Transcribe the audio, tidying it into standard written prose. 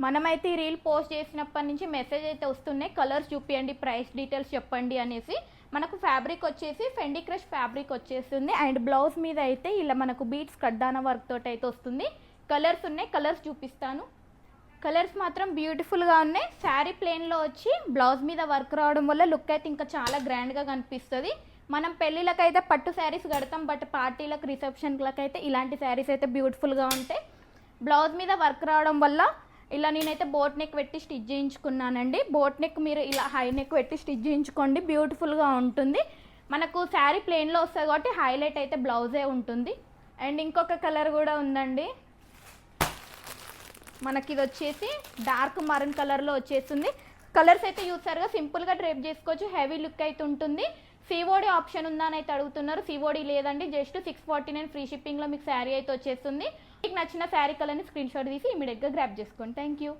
మనమైతే ఈ reel post చేసినప్పటి నుంచి మెసేజ్ అయితే వస్తున్నాయి, కలర్స్ చూపియండి, ప్రైస్ డీటెయిల్స్ చెప్పండి అనేసి. మనకు ఫ్యాబ్రిక్ వచ్చేసి ఫెండి క్రష్ ఫ్యాబ్రిక్ వచ్చేస్తుంది. అండ్ బ్లౌజ్ మీద అయితే ఇలా మనకు బీట్స్ కడ్డాన వర్క్ తోటి అయితే వస్తుంది. కలర్స్ ఉన్నాయి, కలర్స్ చూపిస్తాను. కలర్స్ మాత్రం బ్యూటిఫుల్గా ఉన్నాయి. శారీ ప్లెయిన్లో వచ్చి బ్లౌజ్ మీద వర్క్ రావడం వల్ల లుక్ అయితే ఇంకా చాలా గ్రాండ్గా కనిపిస్తుంది. మనం పెళ్ళిళ్ళకైతే పట్టు శారీస్ కడతాం, బట్ పార్టీలకు రిసెప్షన్లకు అయితే ఇలాంటి శారీస్ అయితే బ్యూటిఫుల్గా ఉంటాయి. బ్లౌజ్ మీద వర్క్ రావడం వల్ల ఇలా నేనైతే బోట్ నెక్ పెట్టి స్టిచ్ చేయించుకున్నానండి. బోట్ నెక్ మీరు ఇలా హై నెక్ పెట్టి స్టిచ్ చేయించుకోండి, బ్యూటిఫుల్గా ఉంటుంది. మనకు శారీ ప్లెయిన్లో వస్తుంది కాబట్టి హైలైట్ అయితే బ్లౌజే ఉంటుంది. అండ్ ఇంకొక కలర్ కూడా ఉందండి, మనకి ఇది వచ్చేసి డార్క్ మరూన్ కలర్లో వచ్చేస్తుంది. కలర్స్ అయితే చూసారుగా, సింపుల్గా డ్రేప్ చేసుకోవచ్చు, హెవీ లుక్ అయితే ఉంటుంది. సిఓడి ఆప్షన్ ఉందా అని అయితే అడుగుతున్నారు. సిఓడి లేదండి, జస్ట్ 649 ఫ్రీ షిప్పింగ్లో మీకు శారీ అయితే వచ్చేస్తుంది. మీకు నచ్చిన శారీ కలర్ని స్క్రీన్ షాట్ తీసి ఇమీడియట్గా గ్రాప్ చేసుకోండి. Thank you.